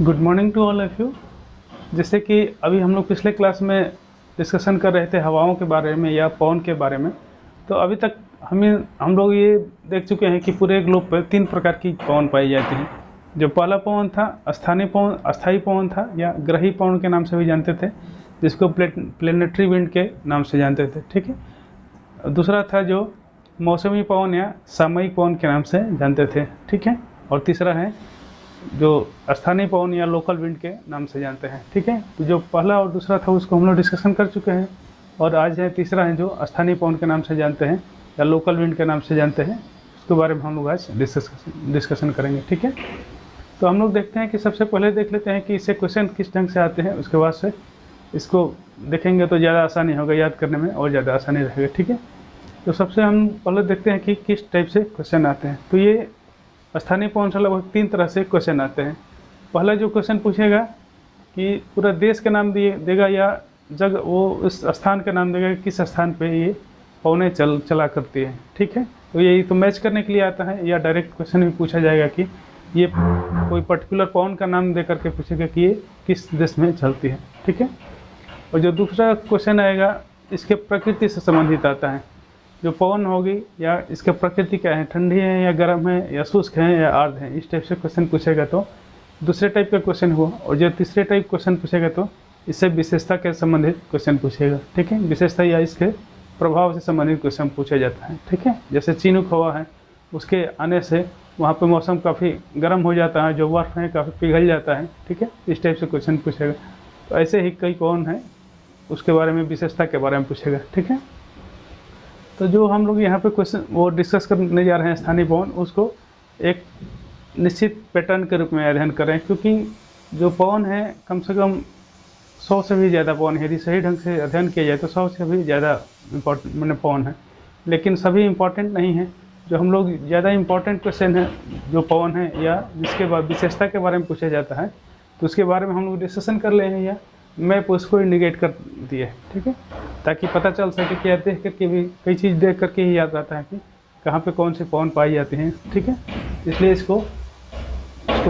Good morning to all of you. जैसे कि अभी हम लोग पिछले क्लास में डिस्कशन कर रहे थे हवाओं के बारे में या पवन के बारे में। तो अभी तक हम लोग ये देख चुके हैं कि पूरे ग्लोब पर 3 प्रकार की पवन पाई जाती हैं। जो पहला पवन था अस्थायी पवन था या ग्रही पवन के नाम से भी जानते थे, जिसको प्लेनेटरी विंड के नाम से जानते थे। ठीक है। दूसरा था जो मौसमी पवन या सामयिक पवन के नाम से जानते थे। ठीक है। और तीसरा है जो स्थानीय पवन या लोकल विंड के नाम से जानते हैं। ठीक है। तो जो पहला और दूसरा था उसको हम लोग डिस्कशन कर चुके हैं, और आज है तीसरा है जो स्थानीय पवन के नाम से जानते हैं या लोकल विंड के नाम से जानते हैं, उसके बारे में हम लोग आज डिस्कशन करेंगे। ठीक है। तो हम लोग देखते हैं कि सबसे पहले देख लेते हैं कि इससे क्वेश्चन किस ढंग से आते हैं, उसके बाद से इसको देखेंगे तो ज़्यादा आसानी होगा याद करने में और ज़्यादा आसानी रहेगा। ठीक है। तो सबसे हम पहले देखते हैं कि किस टाइप से क्वेश्चन आते हैं। तो ये स्थानीय पवन से लगभग 3 तरह से क्वेश्चन आते हैं। पहला जो क्वेश्चन पूछेगा कि पूरा देश के नाम देगा या वो उस स्थान का नाम देगा कि किस स्थान पे ये पवनें चला करती है। ठीक है। तो यही तो मैच करने के लिए आता है, या डायरेक्ट क्वेश्चन भी पूछा जाएगा कि ये कोई पर्टिकुलर पवन का नाम दे करके पूछेगा कि ये किस देश में चलती है। ठीक है। और जो दूसरा क्वेश्चन आएगा इसके प्रकृति से संबंधित आता है। जो पवन होगी या इसके प्रकृति क्या है, ठंडी है या गर्म है या शुष्क है या आर्द्र है, इस टाइप से क्वेश्चन पूछेगा तो दूसरे टाइप का क्वेश्चन हुआ। और जो तीसरे टाइप क्वेश्चन पूछेगा तो इससे विशेषता के संबंधित क्वेश्चन पूछेगा। ठीक है। विशेषता या इसके प्रभाव से संबंधित क्वेश्चन पूछा जाता है। ठीक है। जैसे चिनुक हवा है, उसके आने से वहाँ पे मौसम काफ़ी गर्म हो जाता है, जो बर्फ है काफ़ी पिघल जाता है। ठीक है। इस टाइप से क्वेश्चन पूछेगा। तो ऐसे ही कई पवन है उसके बारे में, विशेषता के बारे में पूछेगा। ठीक है। तो जो हम लोग यहाँ पे क्वेश्चन वो डिस्कस करने जा रहे हैं स्थानीय पवन, उसको एक निश्चित पैटर्न के रूप में अध्ययन करें, क्योंकि जो पवन है कम से कम 100 से भी ज़्यादा पवन है। यदि सही ढंग से अध्ययन किया जाए तो 100 से भी ज़्यादा इम्पोर्टेंट मैंने पवन है, लेकिन सभी इम्पोर्टेंट नहीं है। जो हम लोग ज़्यादा इम्पोर्टेंट क्वेश्चन है जो पवन है या जिसके बाद विशेषता के बारे में पूछा जाता है, तो उसके बारे में हम लोग डिस्कशन कर ले हैं या मैप उसको इंडिकेट कर दिए। ठीक है। ताकि पता चल सके कि देख करके भी कई चीज़ देख करके ही याद रहता है कि कहाँ पे कौन सी पवन पाई जाती हैं। ठीक है। इसलिए इसको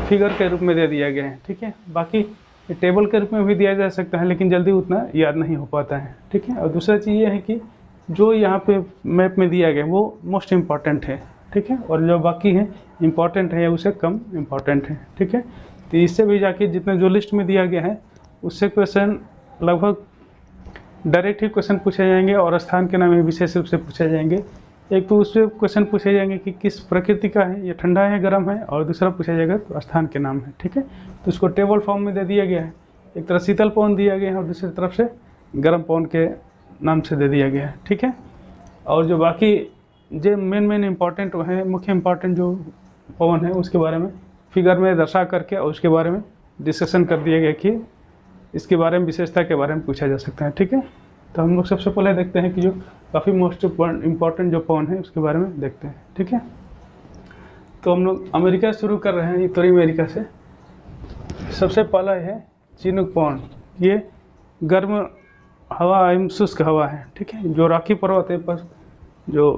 फिगर के रूप में दे दिया गया है। ठीक है। बाकी टेबल के रूप में भी दिया जा सकता है, लेकिन जल्दी उतना याद नहीं हो पाता है। ठीक है। और दूसरा चीज़ ये है कि जो यहाँ पे मैप में दिया गया वो मोस्ट इम्पॉर्टेंट है। ठीक है। और जो बाकी है इम्पॉर्टेंट है या उसे कम इम्पॉर्टेंट है। ठीक है। तो इससे भी जाके जितने जो लिस्ट में दिया गया है उससे क्वेश्चन लगभग डायरेक्ट ही क्वेश्चन पूछे जाएंगे, और स्थान के नाम ही विशेष रूप से पूछे जाएंगे। एक तो उससे क्वेश्चन पूछे जाएंगे कि किस प्रकृति का है, ये ठंडा है गर्म है, और दूसरा पूछा जाएगा तो स्थान के नाम है। ठीक है। तो उसको टेबल फॉर्म में दे दिया गया है। एक तरफ शीतल पवन दिया गया है और दूसरी तरफ से गर्म पवन के नाम से दे दिया गया है। ठीक है। और जो बाकी जो मेन इंपॉर्टेंट है, मुख्य इंपॉर्टेंट जो पवन है उसके बारे में फिगर में दर्शा करके और उसके बारे में डिस्कशन कर दिया गया कि इसके बारे में विशेषता के बारे में पूछा जा सकता है। ठीक है। तो हम लोग सबसे पहले देखते हैं कि जो काफ़ी मोस्ट इम्पॉर्टेंट जो पवन है उसके बारे में देखते हैं। ठीक है। तो हम लोग अमेरिका शुरू कर रहे हैं, उत्तरी अमेरिका से। सबसे पहला है चिनुक पवन। ये गर्म हवा एवं शुष्क हवा है। ठीक है। जो रॉकी पर्वत है पर जो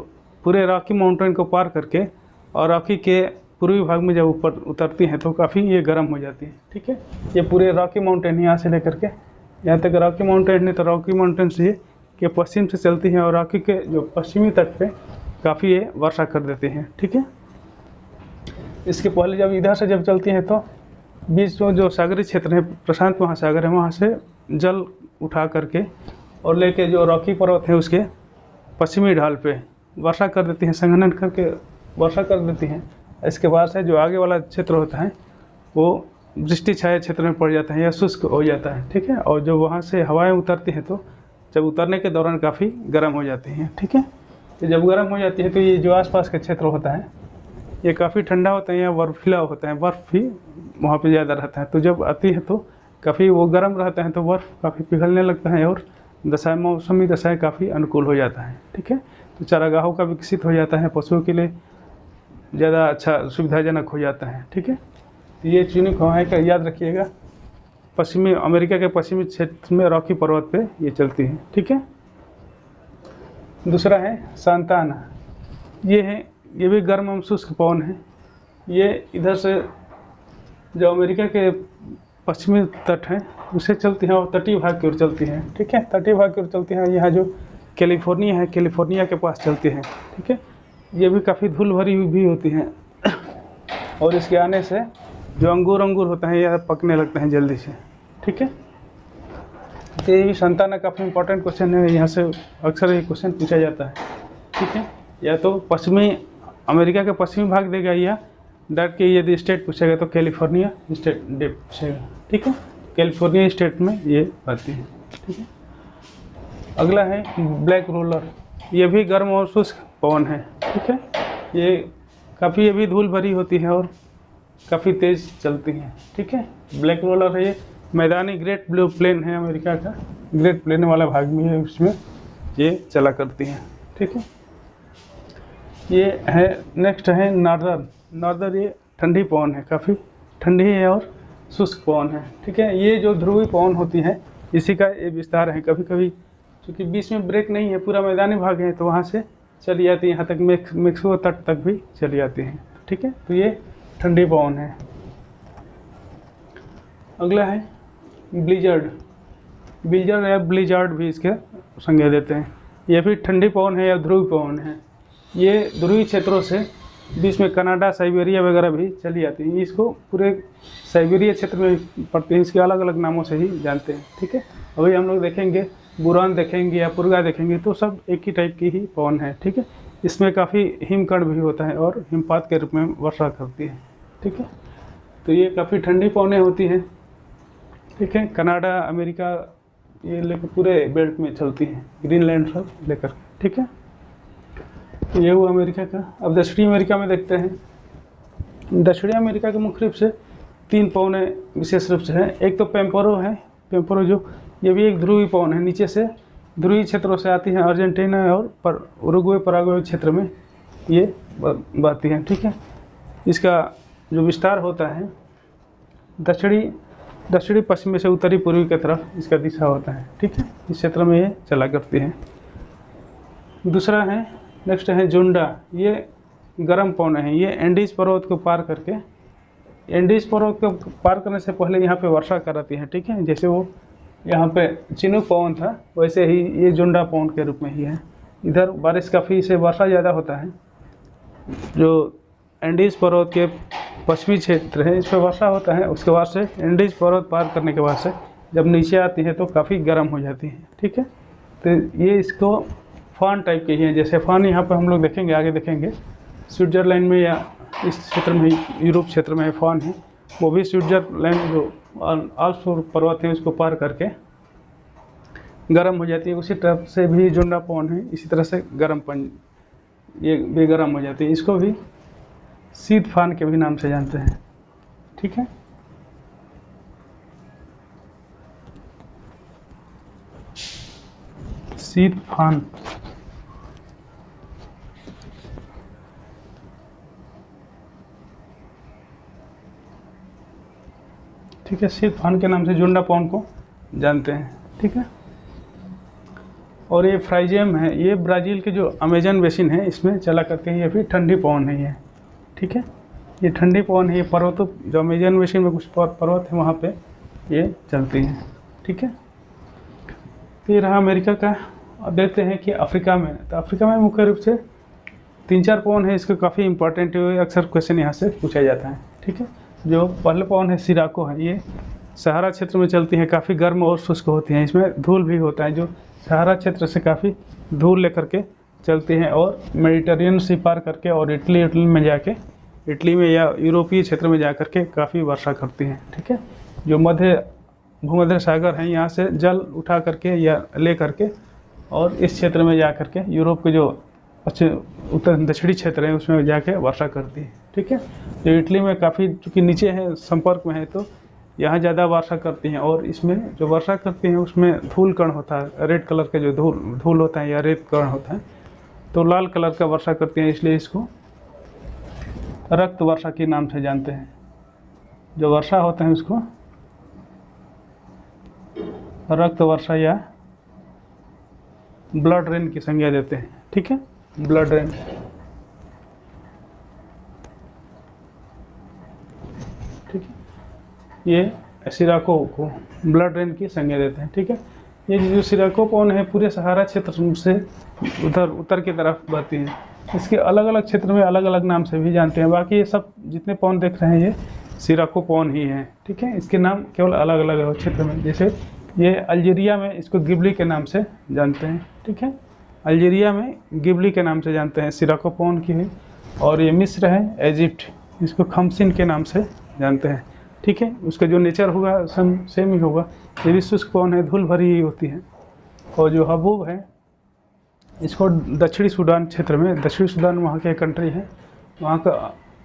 पूरे रॉकी माउंटेन को पार करके और रॉकी के पूर्वी भाग में जब ऊपर उतरती हैं तो काफ़ी ये गर्म हो जाती है। ठीक है। ये पूरे रॉकी माउंटेन यहाँ से लेकर के यहाँ तक रॉकी माउंटेन नहीं तो रॉकी माउंटेन से के पश्चिम से चलती हैं, और रॉकी के जो पश्चिमी तट पे काफ़ी ये वर्षा कर देती हैं। ठीक है। इसके पहले जब इधर से जब चलती हैं तो बीच में जो सागरीय क्षेत्र है, प्रशांत महासागर है, वहाँ से जल उठा करके और लेके जो रॉकी पर्वत है उसके पश्चिमी ढाल पे वर्षा कर देती हैं, संघनन करके वर्षा कर देती हैं। इसके बाद से जो आगे वाला क्षेत्र होता है वो वृष्टि छाया क्षेत्र में पड़ जाता है या शुष्क हो जाता है। ठीक है। और जो वहाँ से हवाएं उतरती हैं तो जब उतरने के दौरान काफ़ी गर्म हो जाती हैं। ठीक है। तो जब गर्म हो जाती है तो ये जो आसपास का क्षेत्र होता है ये काफ़ी ठंडा होता है या बर्फीला होता है, बर्फ़ भी वहाँ पे ज़्यादा रहता है। तो जब आती है तो काफ़ी वो गर्म रहता है तो बर्फ़ काफ़ी पिघलने लगता है और मौसमी दशाएँ काफ़ी अनुकूल हो जाता है। ठीक है। तो चारागाहों का विकसित हो जाता है, पशुओं के लिए ज़्यादा अच्छा सुविधाजनक हो जाता है। ठीक है। तो ये चिनुक हवाएं का याद रखिएगा, पश्चिमी अमेरिका के पश्चिमी क्षेत्र में रॉकी पर्वत पे ये चलती है। ठीक है। दूसरा है सांताना। ये भी गर्म एवं शुष्क पवन है। ये इधर से जो अमेरिका के पश्चिमी तट हैं उसे चलती हैं और तटीय भाग की ओर चलती हैं। ठीक है, तटीय भाग की ओर चलती हैं। यहाँ जो कैलिफोर्निया है, कैलिफोर्निया के पास चलती हैं। ठीक है, ये भी काफ़ी धूल भरी हुई भी होती हैं और इसके आने से जो अंगूर होते हैं यह पकने लगते हैं जल्दी से। ठीक है, तो ये भी संतान काफ़ी इंपॉर्टेंट क्वेश्चन है, यहाँ से अक्सर ये क्वेश्चन पूछा जाता है। ठीक है, या तो पश्चिमी अमेरिका के पश्चिमी भाग देगा या डायरेक्ट के यदि स्टेट पूछेगा तो कैलिफोर्निया स्टेट पूछेगा। ठीक है, कैलिफोर्निया स्टेट में ये आती है। ठीक है, अगला है ब्लैक रोलर। ये भी गर्म और शुष्क पवन है। ठीक है, ये काफ़ी, ये भी धूल भरी होती है और काफ़ी तेज़ चलती हैं। ठीक है, ब्लैक रोलर है, ये मैदानी ग्रेट ब्लू प्लेन है अमेरिका का, ग्रेट प्लेन वाला भाग में है, उसमें ये चला करती हैं। ठीक है, ये है नेक्स्ट है नॉर्दर्न। ये ठंडी पवन है, काफ़ी ठंडी है और शुष्क पवन है। ठीक है, ये जो ध्रुवी पवन होती है इसी का ये विस्तार है। कभी कभी क्योंकि बीच में ब्रेक नहीं है, पूरा मैदानी भाग है, तो वहाँ से चली जाती है, यहाँ तक मेक्सिको तट तक भी चली जाती हैं। ठीक है, तो ये ठंडी पवन है। अगला है ब्लिजर्ड या ब्लिजार्ड भी इसके संज्ञा देते हैं। ये भी ठंडी पवन है या ध्रुवी पवन है। ये ध्रुवी क्षेत्रों से बीच में कनाडा, साइबेरिया वगैरह भी चली जाती हैं। इसको पूरे साइबेरिया क्षेत्र में पड़ते हैं, इसके अलग अलग नामों से ही जानते हैं। ठीक है, अभी हम लोग देखेंगे बुरान देखेंगे या पुर्गा देखेंगे तो सब एक ही टाइप की ही पवन है। ठीक है, इसमें काफ़ी हिमकण भी होता है और हिमपात के रूप में वर्षा करती है। ठीक है, तो ये काफ़ी ठंडी पवनें होती हैं। ठीक है, कनाडा, अमेरिका ये लेकर पूरे बेल्ट में चलती हैं, ग्रीनलैंड सब लेकर। ठीक है, तो ये हुआ अमेरिका का। अब दक्षिणी अमेरिका में देखते हैं। दक्षिणी अमेरिका के मुख्य रूप से 3 पवनें विशेष रूप से हैं। एक तो पेम्पोरो है, पेम्पोरो जो ये भी एक ध्रुवी पवन है, नीचे से ध्रुवी क्षेत्रों से आती है, अर्जेंटीना और उरुग्वे, पराग्वे क्षेत्र में ये बहती हैं। ठीक है, इसका जो विस्तार होता है दक्षिणी पश्चिमी से उत्तरी पूर्वी की तरफ इसका दिशा होता है। ठीक है, इस क्षेत्र में ये चला करती है। दूसरा है, नेक्स्ट है जुंडा। ये गर्म पवन है। ये एंडीज पर्वत को पार करके, एंडीज पर्वत को पार करने से पहले यहाँ पे वर्षा कराती है। ठीक है, जैसे वो यहाँ पे चिनूक पवन था वैसे ही ये जुंडा पवन के रूप में ही है। इधर बारिश काफ़ी से वर्षा ज़्यादा होता है। जो एंडीज पर्वत के पश्चिमी क्षेत्र है इस पर वर्षा होता है, उसके बाद से एंडीज पर्वत पार करने के बाद से जब नीचे आती है तो काफ़ी गर्म हो जाती है। ठीक है, तो ये इसको फान टाइप के ही हैं। जैसे फान यहाँ पर हम लोग देखेंगे, आगे देखेंगे स्विट्ज़रलैंड में या इस क्षेत्र में, यूरोप क्षेत्र में फान है, वो भी स्विट्ज़रलैंड जो आल्प्स पर्वत है उसको पार करके गर्म हो जाती है। उसी तरह से भी जुंडा पवन है, इसी तरह से ये भी गर्म हो जाती है। इसको भी शीत फान के भी नाम से जानते हैं। ठीक है, शीत फान। ठीक है, शीत फान के नाम से जुंडा पवन को जानते हैं। ठीक है, और ये फ्राइजियम है, ये ब्राज़ील के जो अमेजन बेसिन है इसमें चला करते हैं। ये भी ठंडी पवन है ये। ठीक है, ये ठंडी पवन है। ये पर्वतों, जो अमेजन बेसिन में कुछ पर्वत है वहाँ पे ये चलती हैं। ठीक है, तो ये रहा अमेरिका का। अब देखते हैं कि अफ्रीका में, तो अफ्रीका में मुख्य रूप से 3-4 पवन है। इसको काफ़ी इंपॉर्टेंट है, अक्सर क्वेश्चन यहाँ से पूछा जाता है। ठीक है, जो पहले पवन है सिराको है, ये सहारा क्षेत्र में चलती हैं, काफ़ी गर्म और शुष्क होती हैं, इसमें धूल भी होता है। जो सहारा क्षेत्र से काफ़ी धूल लेकर के चलती हैं और मेडिटेरियन सी पार करके और इटली में जाके, इटली में या यूरोपीय क्षेत्र में जा कर के काफ़ी वर्षा करती हैं। ठीक है, जो भूमध्य सागर हैं यहाँ से जल उठा करके या ले करके और इस क्षेत्र में जा कर के यूरोप के जो उत्तर दक्षिणी क्षेत्र है उसमें जाके वर्षा करती है। ठीक है, तो इटली में काफ़ी चूँकि नीचे है, संपर्क में है, तो यहाँ ज़्यादा वर्षा करती हैं और इसमें जो वर्षा करती हैं उसमें धूल कण होता है, रेड कलर का जो धूल होता है या रेत कण होता है, तो लाल कलर का वर्षा करती हैं, इसलिए इसको रक्त वर्षा के नाम से जानते हैं। जो वर्षा होता है उसको रक्त वर्षा या ब्लड रेन की संज्ञा देते हैं। ठीक है, ब्लड रेन। ठीक है, ये सिराको को ब्लड रेन की संज्ञा देते हैं। ठीक है, ये जो सिराको पवन है पूरे सहारा क्षेत्र से उधर उत्तर की तरफ बहती है। इसके अलग अलग क्षेत्र में अलग अलग नाम से भी जानते हैं। बाकी ये सब जितने पवन देख रहे हैं ये सिराको पवन ही है। ठीक है, इसके नाम केवल अलग अलग है क्षेत्र में। जैसे ये अल्जीरिया में इसको गिबली के नाम से जानते हैं। ठीक है, अल्जीरिया में गिबली के नाम से जानते हैं सिराको पवन की भी। और ये मिस्र है, इजिप्ट, इसको खमसिन के नाम से जानते हैं। ठीक है, उसका जो नेचर होगा सेम ही होगा। ये भी शुष्क पवन है, धूल भरी ही होती है। और जो हबूब है इसको दक्षिणी सूडान क्षेत्र में, दक्षिणी सूडान वहाँ के कंट्री है वहाँ का,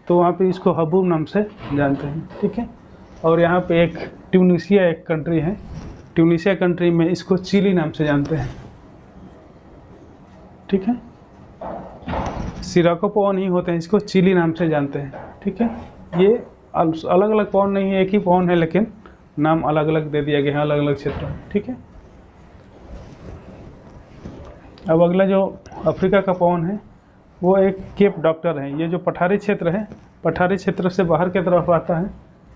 तो वहाँ पे इसको हबूब नाम से जानते हैं। ठीक है, और यहाँ पे एक ट्यूनीशिया एक कंट्री है, ट्यूनीशिया कंट्री में इसको चिली नाम से जानते हैं। ठीक है, सिराको पवन ही होते हैं, इसको चिली नाम से जानते हैं। ठीक है, ये अलग अलग पवन नहीं है, एक ही पवन है, लेकिन नाम अलग अलग दे दिया गया है अलग अलग क्षेत्र में। ठीक है, अब अगला जो अफ्रीका का पवन है वो एक केप डॉक्टर है। ये जो पठारी क्षेत्र है, पठारी क्षेत्र से बाहर की तरफ आता है,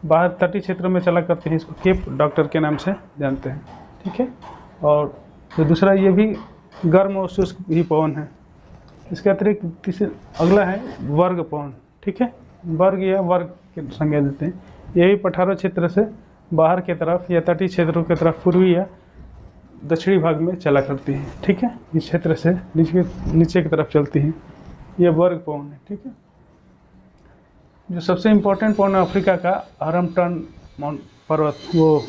बाहर तटीय क्षेत्र में चला करते हैं, इसको केप डॉक्टर के नाम से जानते हैं। ठीक है, और तो दूसरा ये भी गर्म और शुष्क ही पवन है। इसके अतिरिक्त अगला है वर्ग पवन। ठीक है, वर्ग या वर्ग की संज्ञा देते हैं। ये भी पठारी क्षेत्र से बाहर की तरफ या तटीय क्षेत्रों की तरफ पूर्वी या दक्षिणी भाग में चला करती है। ठीक है, इस क्षेत्र से नीचे की तरफ चलती है, ये वर्ग पवन है। ठीक है, जो सबसे इम्पोर्टेंट पवन है अफ्रीका का हरमटन पर्वत वो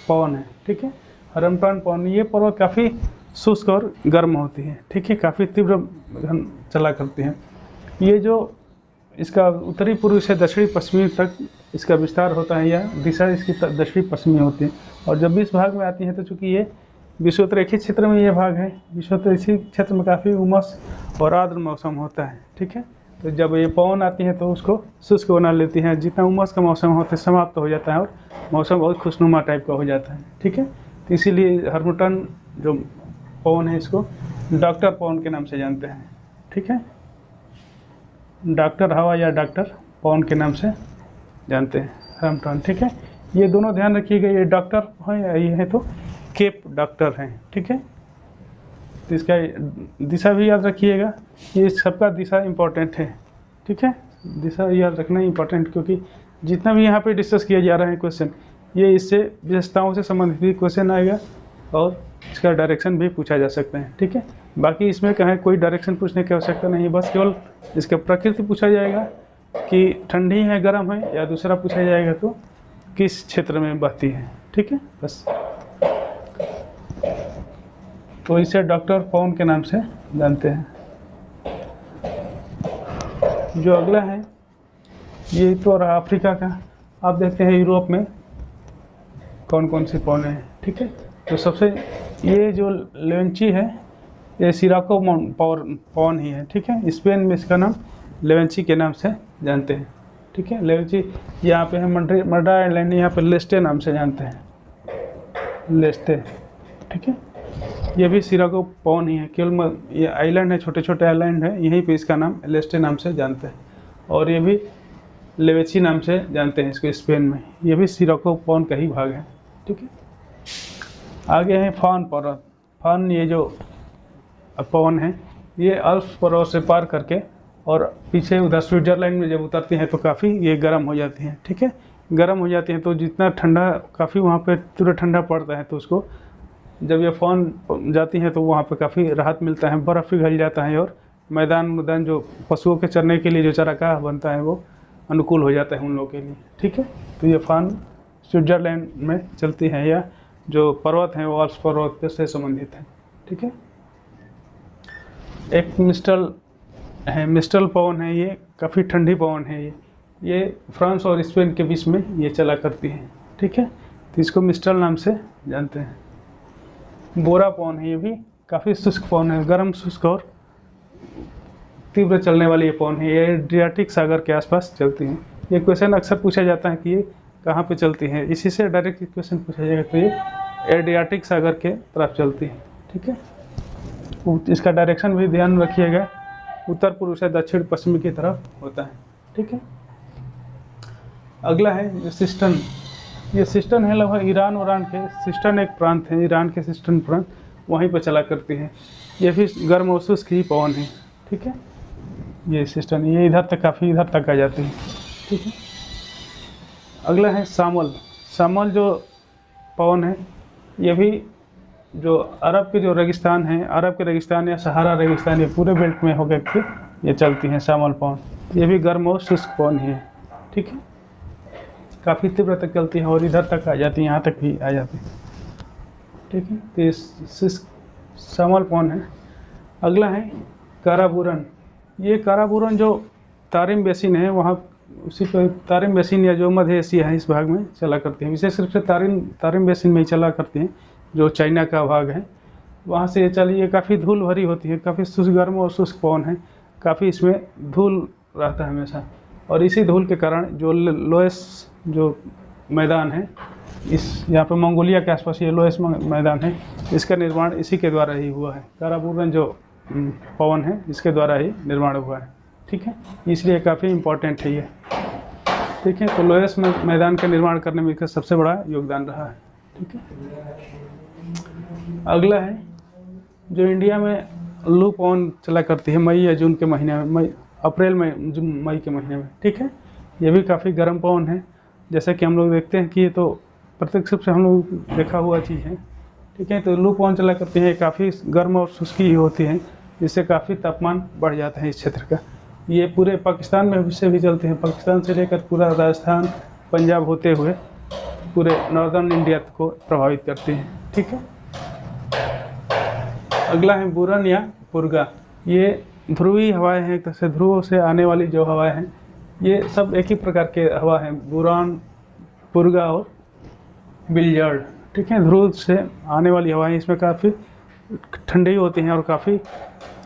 पवन है। ठीक है, हरमटन पवन, ये पर्वत काफ़ी शुष्क और गर्म होती है। ठीक है, काफ़ी तीव्र चला करती है। ये जो इसका उत्तरी पूर्व से दक्षिणी पश्चिमी तक इसका विस्तार होता है, या दिशा इसकी दक्षिणी पश्चिमी होती है। और जब भी इस भाग में आती है तो चूँकि ये विषुवतरेखी क्षेत्र में ये भाग है, विषुवतरेखी क्षेत्र में काफ़ी उमस और आर्द्र मौसम होता है। ठीक है, तो जब ये पवन आती है तो उसको शुष्क बना लेती है, जितना उमस का मौसम होता है समाप्त हो जाता है और मौसम बहुत खुशनुमा टाइप का हो जाता है। ठीक है, तो इसीलिए हरमटन जो पवन है इसको डॉक्टर पवन के नाम से जानते हैं। ठीक है, डॉक्टर हवा या डॉक्टर पवन के नाम से जानते हैं हरमटन। ठीक है, ये दोनों ध्यान रखिएगा, ये डॉक्टर है, ये है तो केप डॉक्टर हैं। ठीक है, तो इसका दिशा भी याद रखिएगा, ये सबका दिशा इम्पोर्टेंट है। ठीक है, दिशा याद रखना इम्पोर्टेंट, क्योंकि जितना भी यहाँ पे डिस्कस किया जा रहा है क्वेश्चन, ये इससे विशेषताओं से संबंधित भी क्वेश्चन आएगा और इसका डायरेक्शन भी पूछा जा सकता है। ठीक है, बाकी इसमें कहीं कोई डायरेक्शन पूछने की आवश्यकता नहीं, बस केवल इसका प्रकृति पूछा जाएगा कि ठंडी है गर्म है, या दूसरा पूछा जाएगा तो किस क्षेत्र में बहती है। ठीक है, बस तो इसे डॉक्टर पवन के नाम से जानते हैं। जो अगला है ये तो रहा अफ्रीका का। आप देखते हैं यूरोप में कौन कौन सी पवन है। ठीक है, तो सबसे ये जो लेवेंची है ये सिराको पवन ही है। ठीक है, स्पेन में इसका नाम लेवेंची के नाम से जानते हैं। ठीक है, लेवेंची यहाँ पे है मड्रा आइलैंड, यहाँ पे लेस्टे नाम से जानते हैं, लेस्टे। ठीक है, ये भी सिराको पवन ही है, केवल ये आइलैंड है, छोटे छोटे आइलैंड है, यहीं पे इसका नाम लेस्टे नाम से जानते हैं। और ये भी लेवेची नाम से जानते हैं इसको स्पेन में, ये भी सिराको पवन का ही भाग है। ठीक है, आगे है फान पर्वत। फान ये जो पवन है ये अल्प्स पर्वत से पार करके और पीछे उधर स्विट्जरलैंड में जब उतरती हैं तो काफ़ी ये गर्म हो जाती हैं। ठीक है, गर्म हो जाती हैं तो जितना ठंडा, काफ़ी वहाँ पे पूरा ठंडा पड़ता है, तो उसको जब ये फान जाती हैं तो वहाँ पे काफ़ी राहत मिलता है, बर्फ़ पिघल जाता है और मैदान जो पशुओं के चरने के लिए जो चारागाह बनता है वो अनुकूल हो जाता है उन लोगों के लिए। ठीक है, तो ये फान स्विट्जरलैंड में चलती है, या जो पर्वत हैं वो अल्प्स पर्वत से संबंधित है। ठीक है, एक मिस्टल पवन है, ये काफ़ी ठंडी पवन है, ये फ्रांस और स्पेन के बीच में ये चला करती है। ठीक है, तो इसको मिस्टल नाम से जानते हैं। बोरा पवन है, ये भी काफ़ी शुष्क पवन है, गर्म शुष्क और तीव्र चलने वाली ये पवन है, ये एड्रियाटिक सागर के आसपास चलती हैं। ये क्वेश्चन अक्सर पूछा जाता है कि ये कहाँ पे चलती है, इसी से डायरेक्ट क्वेश्चन पूछा जाएगा, तो ये एड्रियाटिक सागर के तरफ चलती है। ठीक है, इसका डायरेक्शन भी ध्यान रखिएगा, उत्तर पूर्व से दक्षिण पश्चिमी की तरफ होता है। ठीक है, अगला है जो सिस्टन। ये सिस्टन है लगभग ईरान वरान के, सिस्टन एक प्रांत है ईरान के, सिस्टन प्रांत वहीं पर चला करती है। ये भी गर्म और शुष्क ही पवन है, ठीक है। ये सिस्टन ये इधर तक काफ़ी इधर तक आ जाती है, ठीक है। अगला है सामल। सामल जो पवन है, ये भी जो अरब के जो रेगिस्तान है, अरब के रेगिस्तान या सहारा रेगिस्तान, ये पूरे बेल्ट में होकर के ये चलती हैं सामल पवन। ये भी गर्म और शुष्क पवन ही है, ठीक है। काफ़ी तीव्र तक चलती है और इधर तक आ जाती है, यहाँ तक भी आ जाती है, ठीक है। तो ये सामल पवन है। अगला है काराबूरन। ये काराबूरन जो तारिम बेसिन है वहाँ, उसी पर तारिम बेसिन या जो मध्य एशिया है इस भाग में चला करती हैं, विशेष रूप से तारिम बेसिन में ही चला करती हैं, जो चाइना का भाग है वहाँ से ये चली। ये काफ़ी धूल भरी होती है, काफ़ी शुष्क गर्म और शुष्क पवन है, काफ़ी इसमें धूल रहता है हमेशा। और इसी धूल के कारण जो लोएस जो मैदान है, इस यहाँ पे मंगोलिया के आसपास ये लोएस मैदान है, इसका निर्माण इसी के द्वारा ही हुआ है। काराबूरन जो पवन है इसके द्वारा ही निर्माण हुआ है, ठीक है। इसलिए काफ़ी इम्पोर्टेंट है ये, ठीक है। तो लोएस मैदान का निर्माण करने में इसका सबसे बड़ा योगदान रहा है, ठीक है। अगला है जो इंडिया में लू पवन चला करती है मई या जून के महीने में, अप्रैल में मई के महीने में, ठीक है। ये भी काफ़ी गर्म पवन है, जैसा कि हम लोग देखते हैं कि ये तो प्रत्यक्ष रूप से हम लोग देखा हुआ चीज़ है, ठीक है। तो लू पवन चला करती है, काफ़ी गर्म और शुष्की होती है, जिससे काफ़ी तापमान बढ़ जाता है इस क्षेत्र का। ये पूरे पाकिस्तान में से भी चलते हैं, पाकिस्तान से लेकर पूरा राजस्थान पंजाब होते हुए पूरे नॉर्दर्न इंडिया को प्रभावित करती हैं, ठीक है। अगला है बुरन या पुरगा। ये ध्रुवीय हवाएं हैं, एक तरह से ध्रुवों से आने वाली जो हवाएं हैं, ये सब एक ही प्रकार के हवा हैं, बुरान, पुरगा और बिलजर्ड, ठीक है। ध्रुव से आने वाली हवाएं इसमें काफ़ी ठंडी होती हैं और काफ़ी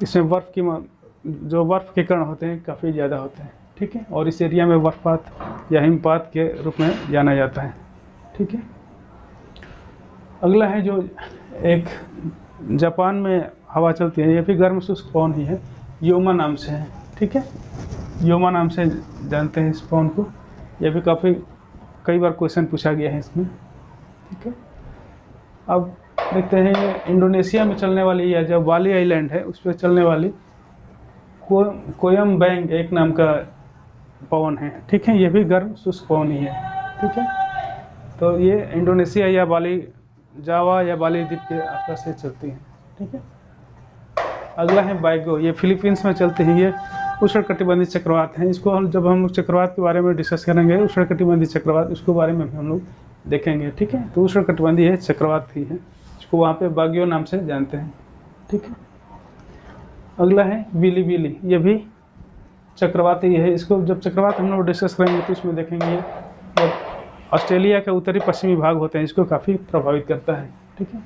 इसमें जो बर्फ़ के कण होते हैं काफ़ी ज़्यादा होते हैं, ठीक है। और इस एरिया में बर्फपात या हिमपात के रूप में जाना जाता है, ठीक है। अगला है जो एक जापान में हवा चलती है, ये भी गर्म शुष्क पवन ही है, योमा नाम से है, ठीक है। योमा नाम से जानते हैं इस पवन को। यह भी काफ़ी कई बार क्वेश्चन पूछा गया है इसमें, ठीक है। अब देखते हैं इंडोनेशिया में चलने वाली या जो बाली आइलैंड है उस पर चलने वाली कोयम बैंग एक नाम का पवन है, ठीक है। ये भी गर्म शुष्क पवन ही है, ठीक है। तो ये इंडोनेशिया या बाली, जावा या बाली द्वीप के आसपास से चलती हैं, ठीक है। अगला है बाइगो। ये फिलीपींस में चलते हैं, ये उष्णकटिबंधीय चक्रवात हैं। इसको जब हम लोग चक्रवात के बारे में डिस्कस करेंगे, उष्णकटिबंधीय चक्रवात, उसके बारे में भी हम लोग देखेंगे, ठीक है। तो उष्णकटिबंधीय चक्रवात ही है, इसको वहाँ पे बागियो नाम से जानते हैं, ठीक है। अगला है बिलीबिली। ये भी चक्रवात ही है। इसको जब चक्रवात हम लोग डिस्कस करेंगे तो इसमें देखेंगे ये ऑस्ट्रेलिया के उत्तरी पश्चिमी भाग होते हैं, इसको काफ़ी प्रभावित करता है, ठीक है।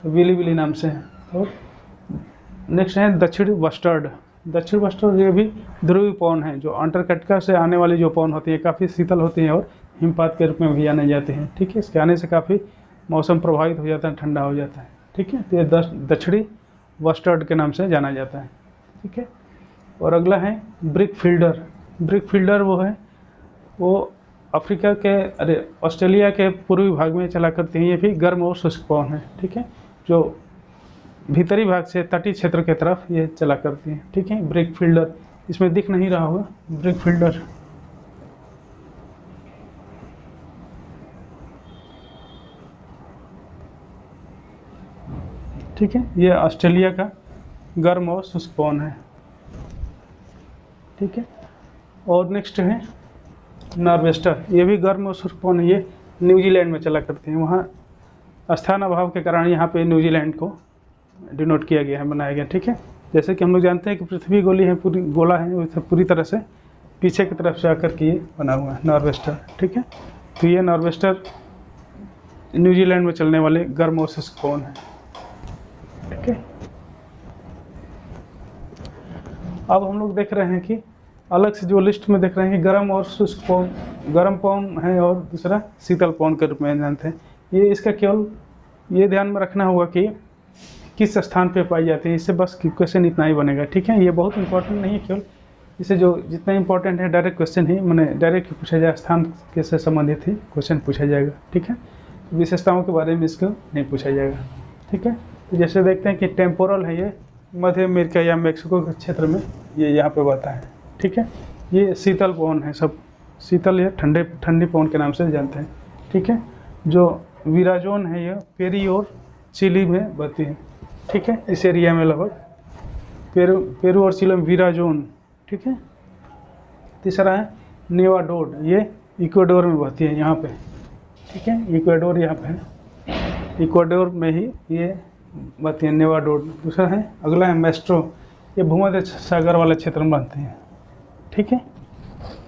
तो बिलीबिली नाम से है। और नेक्स्ट है दक्षिण वस्टर्ड। दक्षिण वस्टर्ड ये भी ध्रुवीय पवन है, जो अंटार्कटिका से आने वाली जो पवन होती है काफ़ी शीतल होती हैं और हिमपात के रूप में भी आने जाते हैं, ठीक है। इसके आने से काफ़ी मौसम प्रभावित हो जाता है, ठंडा हो जाता है, ठीक है। तो ये दक्षिणी वस्टर्ड के नाम से जाना जाता है, ठीक है। और अगला है ब्रिक फील्डर। ब्रिक फील्डर वो अफ्रीका के ऑस्ट्रेलिया के पूर्वी भाग में चला करती हैं। ये भी गर्म और शुष्क पवन है, ठीक है, जो भीतरी भाग से तटीय क्षेत्र के तरफ ये चला करती हैं, ठीक है। ब्रिक फील्डर इसमें दिख नहीं रहा होगा, ब्रिक फील्डर, ठीक है। ये ऑस्ट्रेलिया का गर्म और शुष्क पवन है, ठीक है। और नेक्स्ट है नॉर्वेस्टर। ये भी गर्म और शुष्क पवन है, ये न्यूजीलैंड में चला करते हैं। वहाँ स्थान अभाव के कारण यहाँ पे न्यूजीलैंड को डिनोट किया गया है, बनाया गया, ठीक है। जैसे कि हम लोग जानते हैं कि पृथ्वी गोली है, पूरी गोला है, वैसे पूरी तरह से पीछे की तरफ से आकर के ये बना हुआ है नॉर्वेस्टर, ठीक है। तो ये नॉर्वेस्टर न्यूजीलैंड में चलने वाले गर्म और शुष्क पवन है, ठीक है। अब हम लोग देख रहे हैं कि अलग से जो लिस्ट में देख रहे हैं कि गर्म और शुष्क पवन, गर्म पवन है और दूसरा शीतल पवन के रूप में जानते हैं। ये इसका केवल ये ध्यान में रखना होगा कि किस स्थान पे पाई जाती है, इससे बस क्वेश्चन इतना ही बनेगा, ठीक है। ये बहुत इंपॉर्टेंट नहीं है, केवल इसे जो जितना इंपॉर्टेंट है डायरेक्ट क्वेश्चन ही मैंने डायरेक्ट पूछा जाए, स्थान के से संबंधित ही क्वेश्चन पूछा जाएगा। ठीक है, विशेषताओं के बारे में इसको नहीं पूछा जाएगा। ठीक है, तो जैसे देखते हैं कि टेम्पोरल है, ये मध्य अमेरिका या मेक्सिको के क्षेत्र में ये यहाँ पे बहता है। ठीक है, ये शीतल पवन है, सब शीतल या ठंडी पवन के नाम से जानते हैं। ठीक है, जो विराजोन है ये पेरू और चिली में बहती है। ठीक है, इस एरिया में लगभग पेरू और चिली में विराजोन। ठीक है, तीसरा है नेवाडोर, ये इक्वाडोर में बहती है यहाँ पे। ठीक है, इक्वाडोर यहाँ पे है, इक्वाडोर में ही ये बहती है नेवाडोर। दूसरा है, अगला है मेस्ट्रो, ये भूमध्य सागर वाले क्षेत्र में बनते हैं। ठीक है,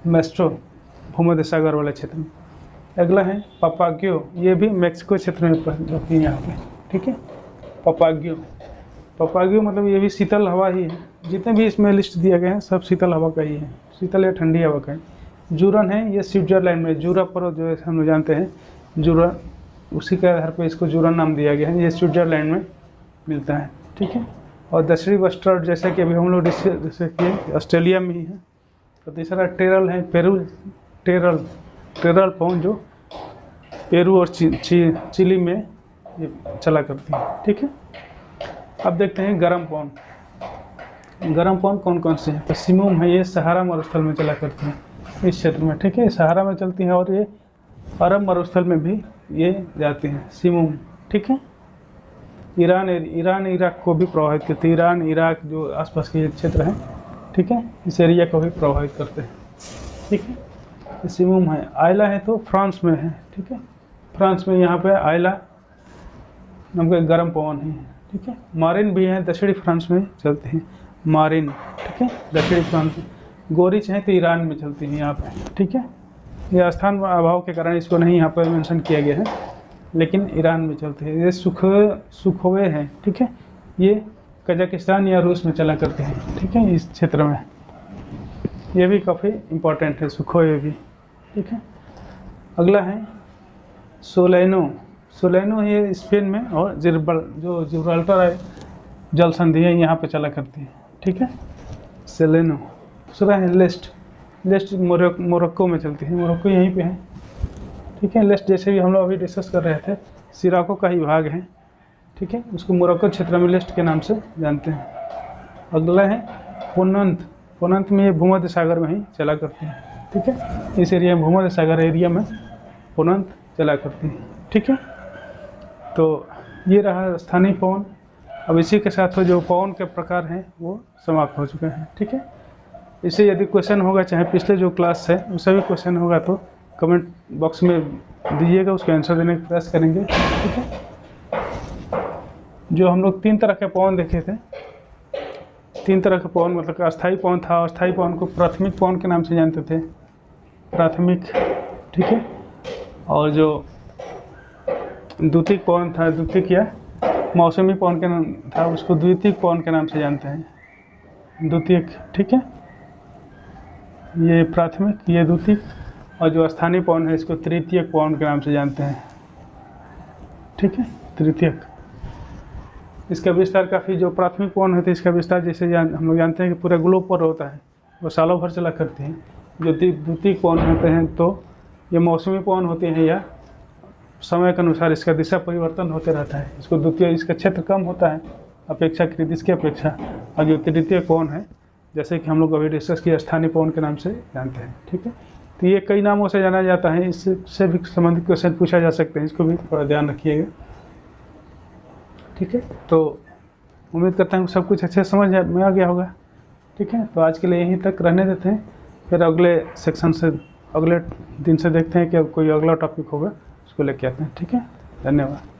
मेस्ट्रो भूमध्य सागर वाले क्षेत्र में। अगला है पपाग्यो, ये भी मेक्सिको क्षेत्र में बहती है यहाँ पे। ठीक है, पपाग्यो मतलब ये भी शीतल हवा ही है। जितने भी इसमें लिस्ट दिए गए हैं सब शीतल हवा का ही है, शीतल या ठंडी हवा का है। जूरन है, ये स्विट्जरलैंड में, जूरा पर्वत जो है हम लोग जानते हैं, जूरा, उसी के आधार पर इसको जूरन नाम दिया गया है। ये स्विट्जरलैंड में मिलता है। ठीक है, और दक्षिणी बस्टर्ड जैसे कि अभी हम लोग जैसे कि ऑस्ट्रेलिया में ही है। तो तीसरा टेरल है, टेरल पवन जो पेरू और चिली में ये चला करती है। ठीक है, अब देखते हैं गर्म पवन कौन कौन से हैं। पश्चिमोम है, ये सहारा मरुस्थल में चला करती है इस क्षेत्र में। ठीक है, सहारा में चलती है और ये अरब मरुस्थल में भी ये जाती हैं, सिमुम। ठीक है, ईरान इराक को भी प्रभावित करती है, ईरान इराक जो आसपास के क्षेत्र हैं। ठीक है, इस एरिया को भी प्रभावित करते हैं। ठीक है, सिमुम है। आयला है तो फ्रांस में है। ठीक है, फ्रांस में यहाँ पे आयला नाम का गर्म पवन है। ठीक है, मारिन भी है, दक्षिणी फ्रांस में चलते हैं मारिन। ठीक है, दक्षिणी फ्रांस में। गोरिच है तो ईरान में चलती है यहाँ पे। ठीक है, ये स्थान अभाव के कारण इसको नहीं यहाँ पर मेंशन किया गया है, लेकिन ईरान में चलते हैं। ये सुखोवे हैं। ठीक है, ये कजाकिस्तान या रूस में चला करते हैं। ठीक है, इस क्षेत्र में ये भी काफ़ी इम्पोर्टेंट है, सुखोवे भी। ठीक है, अगला है सोलेनो ये स्पेन में, और जो जिब्राल्टर जल संधि है यहाँ पे चला करती है। ठीक है, सेलेनो। दूसरा है लेस्ट मोरक्को में चलती है, मोरक्को यहीं पे है। ठीक है, लेस्ट जैसे भी हम लोग अभी डिस्कस कर रहे थे, सिराको का ही भाग है। ठीक है, उसको मोरक्को क्षेत्र में लेस्ट के नाम से जानते हैं। अगला है पोनंत में, ये भूमध्य सागर में ही चला करती है। ठीक है, इस एरिया में, भूमध्य सागर एरिया में पोनंत चला करती है। ठीक है, तो ये रहा स्थानीय पवन। अब इसी के साथ जो पवन के प्रकार हैं वो समाप्त हो चुके हैं। ठीक है, इससे यदि क्वेश्चन होगा, चाहे पिछले जो क्लास है उससे भी क्वेश्चन होगा, तो कमेंट बॉक्स में दीजिएगा, उसका आंसर देने का प्रयास करेंगे। ठीक है, जो हम लोग 3 तरह के पवन देखे थे, 3 तरह के पवन, मतलब अस्थायी पवन था। अस्थायी पवन को प्राथमिक पवन के नाम से जानते थे, प्राथमिक। ठीक है, और जो द्वितीयक पवन था, द्वितीयक या मौसमी पवन के नाम था, उसको द्वितीयक पवन के नाम से जानते हैं, द्वितीयक। ठीक है, ये प्राथमिक, ये द्वितीयक, और जो स्थानीय पवन है इसको तृतीयक पवन के नाम से जानते हैं। ठीक है, तृतीयक। इसका विस्तार काफ़ी, जो प्राथमिक पवन होते हैं इसका विस्तार जैसे हम लोग जानते हैं कि पूरे ग्लोब पर होता है, वो सालों भर चला करते हैं। जो द्वितीयक पवन होते हैं तो ये मौसमी पवन होते हैं, या समय के अनुसार इसका दिशा परिवर्तन होते रहता है। इसको द्वितीय, इसका क्षेत्र कम होता है अपेक्षाकृत इसकी अपेक्षा। और जो तृतीयक पवन है, जैसे कि हम लोग अभी डिस्कस किया, स्थानीय पवन के नाम से जानते हैं। ठीक है, तो ये कई नामों से जाना जाता है, इससे भी संबंधित क्वेश्चन पूछा जा सकते हैं, इसको भी थोड़ा ध्यान रखिएगा। ठीक है, तो उम्मीद करता हूँ सब कुछ अच्छे समझ में आ गया होगा। ठीक है, तो आज के लिए यहीं तक रहने देते हैं, फिर अगले सेक्शन से, अगले दिन से देखते हैं कि कोई अगला टॉपिक होगा, उसको लेके आते हैं। ठीक है, धन्यवाद।